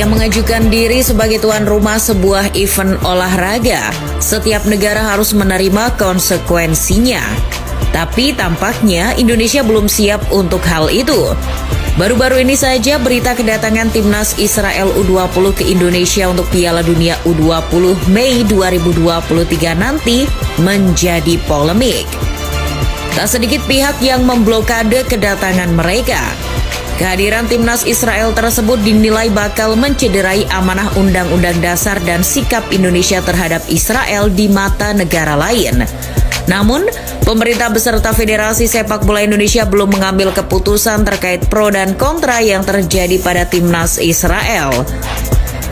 Ketika mengajukan diri sebagai tuan rumah sebuah event olahraga, setiap negara harus menerima konsekuensinya. Tapi tampaknya Indonesia belum siap untuk hal itu. Baru-baru ini saja berita kedatangan timnas Israel U20 ke Indonesia untuk Piala Dunia U20 Mei 2023 nanti menjadi polemik. Tak sedikit pihak yang memblokade kedatangan mereka. Kehadiran timnas Israel tersebut dinilai bakal mencederai amanah Undang-Undang Dasar dan sikap Indonesia terhadap Israel di mata negara lain. Namun, pemerintah beserta Federasi Sepak Bola Indonesia belum mengambil keputusan terkait pro dan kontra yang terjadi pada timnas Israel.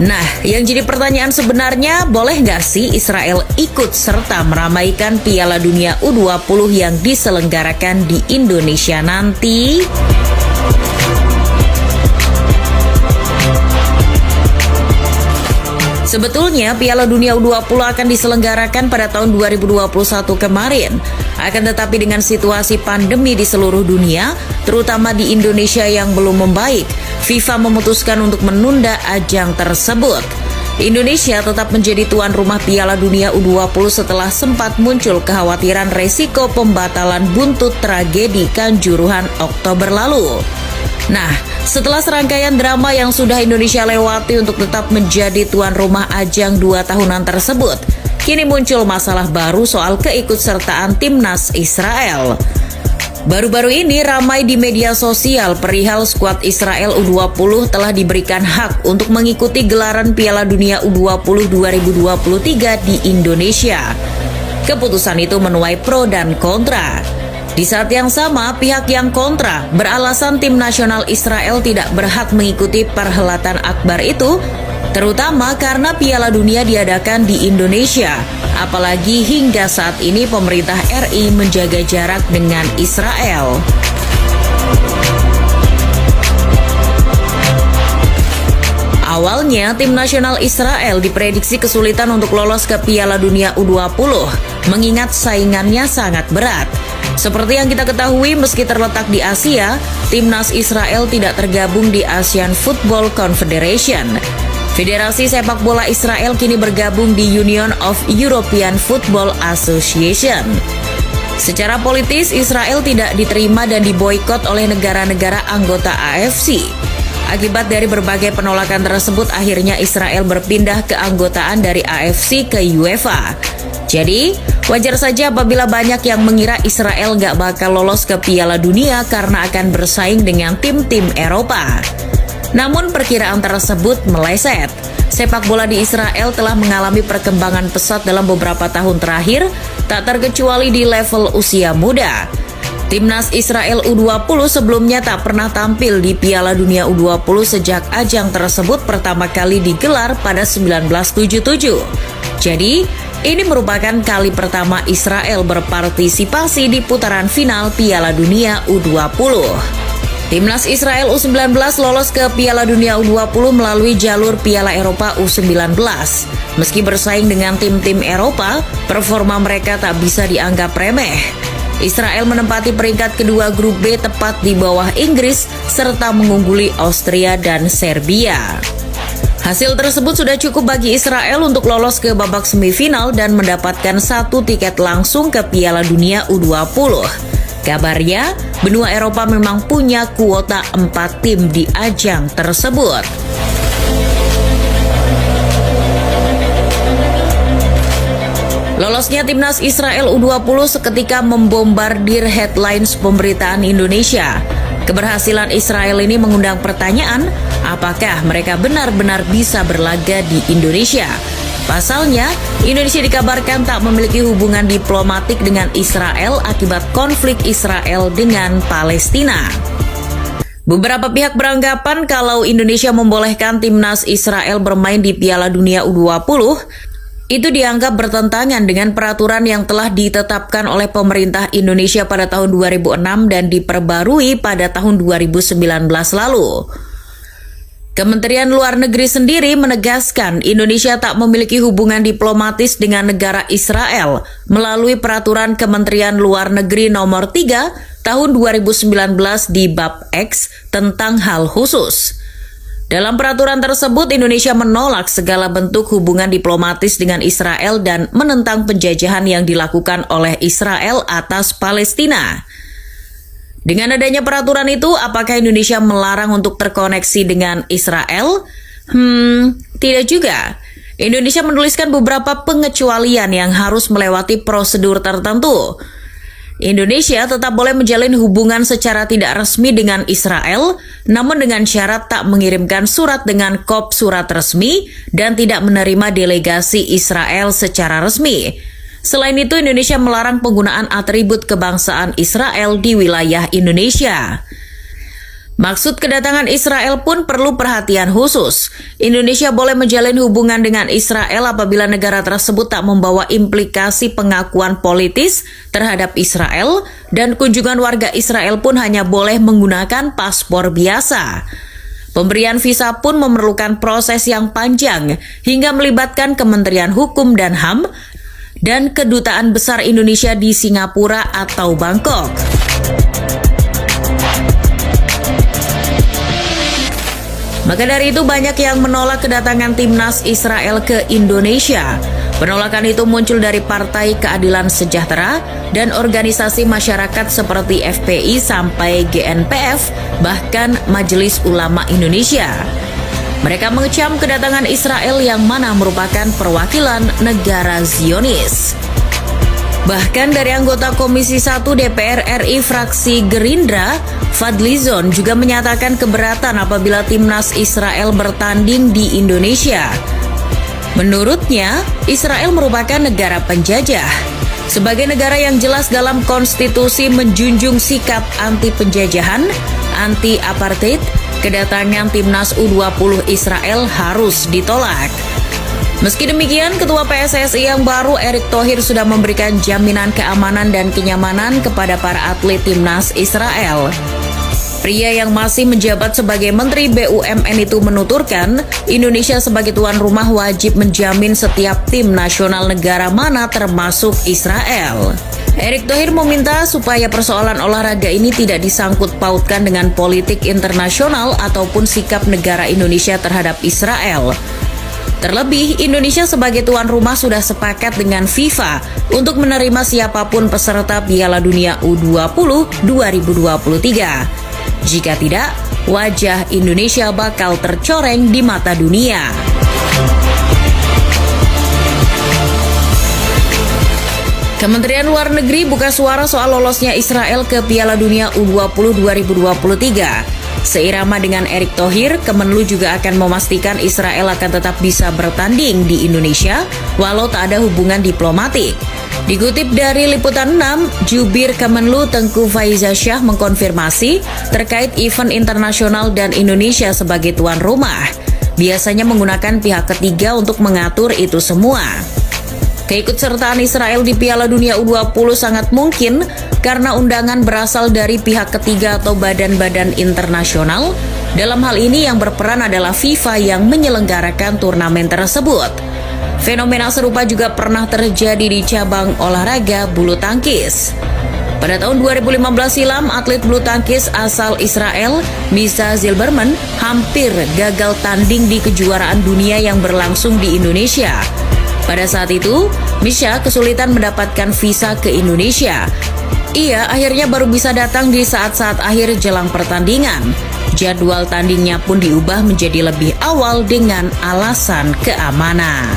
Nah, yang jadi pertanyaan sebenarnya, boleh nggak sih Israel ikut serta meramaikan Piala Dunia U20 yang diselenggarakan di Indonesia nanti? Sebetulnya Piala Dunia U20 akan diselenggarakan pada tahun 2021 kemarin. Akan tetapi dengan situasi pandemi di seluruh dunia, terutama di Indonesia yang belum membaik, FIFA memutuskan untuk menunda ajang tersebut. Indonesia tetap menjadi tuan rumah Piala Dunia U20 setelah sempat muncul kekhawatiran resiko pembatalan buntut tragedi Kanjuruhan Oktober lalu. Nah, setelah serangkaian drama yang sudah Indonesia lewati untuk tetap menjadi tuan rumah ajang 2 tahunan tersebut, kini muncul masalah baru soal keikutsertaan timnas Israel. Baru-baru ini ramai di media sosial perihal skuad Israel U20 telah diberikan hak untuk mengikuti gelaran Piala Dunia U20 2023 di Indonesia. Keputusan itu menuai pro dan kontra. Di saat yang sama, pihak yang kontra beralasan tim nasional Israel tidak berhak mengikuti perhelatan akbar itu, terutama karena Piala Dunia diadakan di Indonesia. Apalagi hingga saat ini pemerintah RI menjaga jarak dengan Israel. Awalnya, tim nasional Israel diprediksi kesulitan untuk lolos ke Piala Dunia U20, mengingat saingannya sangat berat. Seperti yang kita ketahui, meski terletak di Asia, timnas Israel tidak tergabung di Asian Football Confederation. Federasi sepak bola Israel kini bergabung di Union of European Football Association. Secara politis, Israel tidak diterima dan diboikot oleh negara-negara anggota AFC. Akibat dari berbagai penolakan tersebut, akhirnya Israel berpindah keanggotaan dari AFC ke UEFA. Jadi, wajar saja apabila banyak yang mengira Israel nggak bakal lolos ke Piala Dunia karena akan bersaing dengan tim-tim Eropa. Namun perkiraan tersebut meleset. Sepak bola di Israel telah mengalami perkembangan pesat dalam beberapa tahun terakhir, tak terkecuali di level usia muda. Timnas Israel U20 sebelumnya tak pernah tampil di Piala Dunia U20 sejak ajang tersebut pertama kali digelar pada 1977. Jadi, ini merupakan kali pertama Israel berpartisipasi di putaran final Piala Dunia U20. Timnas Israel U19 lolos ke Piala Dunia U20 melalui jalur Piala Eropa U19. Meski bersaing dengan tim-tim Eropa, performa mereka tak bisa dianggap remeh. Israel menempati peringkat kedua grup B tepat di bawah Inggris serta mengungguli Austria dan Serbia. Hasil tersebut sudah cukup bagi Israel untuk lolos ke babak semifinal dan mendapatkan 1 tiket langsung ke Piala Dunia U20. Kabarnya, benua Eropa memang punya kuota 4 tim di ajang tersebut. Lolosnya timnas Israel U20 seketika membombardir headlines pemberitaan Indonesia. Keberhasilan Israel ini mengundang pertanyaan, apakah mereka benar-benar bisa berlaga di Indonesia? Pasalnya, Indonesia dikabarkan tak memiliki hubungan diplomatik dengan Israel akibat konflik Israel dengan Palestina. Beberapa pihak beranggapan kalau Indonesia membolehkan timnas Israel bermain di Piala Dunia U20, itu dianggap bertentangan dengan peraturan yang telah ditetapkan oleh pemerintah Indonesia pada tahun 2006 dan diperbarui pada tahun 2019 lalu. Kementerian Luar Negeri sendiri menegaskan Indonesia tak memiliki hubungan diplomatis dengan negara Israel melalui peraturan Kementerian Luar Negeri nomor 3 tahun 2019 di bab X tentang hal khusus. Dalam peraturan tersebut, Indonesia menolak segala bentuk hubungan diplomatis dengan Israel dan menentang penjajahan yang dilakukan oleh Israel atas Palestina. Dengan adanya peraturan itu, apakah Indonesia melarang untuk terkoneksi dengan Israel? Tidak juga. Indonesia menuliskan beberapa pengecualian yang harus melewati prosedur tertentu. Indonesia tetap boleh menjalin hubungan secara tidak resmi dengan Israel, namun dengan syarat tak mengirimkan surat dengan kop surat resmi dan tidak menerima delegasi Israel secara resmi. Selain itu, Indonesia melarang penggunaan atribut kebangsaan Israel di wilayah Indonesia. Maksud kedatangan Israel pun perlu perhatian khusus. Indonesia boleh menjalin hubungan dengan Israel apabila negara tersebut tak membawa implikasi pengakuan politis terhadap Israel, dan kunjungan warga Israel pun hanya boleh menggunakan paspor biasa. Pemberian visa pun memerlukan proses yang panjang hingga melibatkan Kementerian Hukum dan HAM dan Kedutaan Besar Indonesia di Singapura atau Bangkok. Maka dari itu banyak yang menolak kedatangan timnas Israel ke Indonesia. Penolakan itu muncul dari Partai Keadilan Sejahtera dan organisasi masyarakat seperti FPI sampai GNPF, bahkan Majelis Ulama Indonesia. Mereka mengecam kedatangan Israel yang mana merupakan perwakilan negara Zionis. Bahkan dari anggota Komisi 1 DPR RI fraksi Gerindra, Fadlizon juga menyatakan keberatan apabila timnas Israel bertanding di Indonesia. Menurutnya, Israel merupakan negara penjajah. Sebagai negara yang jelas dalam konstitusi menjunjung sikap anti penjajahan, anti apartheid, kedatangan timnas U20 Israel harus ditolak. Meski demikian, Ketua PSSI yang baru Erick Thohir sudah memberikan jaminan keamanan dan kenyamanan kepada para atlet timnas Israel. Pria yang masih menjabat sebagai Menteri BUMN itu menuturkan, Indonesia sebagai tuan rumah wajib menjamin setiap tim nasional negara mana termasuk Israel. Erick Thohir meminta supaya persoalan olahraga ini tidak disangkut pautkan dengan politik internasional ataupun sikap negara Indonesia terhadap Israel. Terlebih, Indonesia sebagai tuan rumah sudah sepakat dengan FIFA untuk menerima siapapun peserta Piala Dunia U20 2023. Jika tidak, wajah Indonesia bakal tercoreng di mata dunia. Kementerian Luar Negeri buka suara soal lolosnya Israel ke Piala Dunia U20 2023. Seirama dengan Erick Thohir, Kemenlu juga akan memastikan Israel akan tetap bisa bertanding di Indonesia walau tak ada hubungan diplomatik. Dikutip dari Liputan 6, Jubir Kemenlu Tengku Faizasyah mengkonfirmasi terkait event internasional dan Indonesia sebagai tuan rumah. Biasanya menggunakan pihak ketiga untuk mengatur itu semua. Keikutsertaan Israel di Piala Dunia U20 sangat mungkin karena undangan berasal dari pihak ketiga atau badan-badan internasional. Dalam hal ini yang berperan adalah FIFA yang menyelenggarakan turnamen tersebut. Fenomena serupa juga pernah terjadi di cabang olahraga bulu tangkis. Pada tahun 2015 silam, atlet bulu tangkis asal Israel, Misha Zilberman, hampir gagal tanding di kejuaraan dunia yang berlangsung di Indonesia. Pada saat itu, Misha kesulitan mendapatkan visa ke Indonesia. Ia akhirnya baru bisa datang di saat-saat akhir jelang pertandingan. Jadwal tandingnya pun diubah menjadi lebih awal dengan alasan keamanan.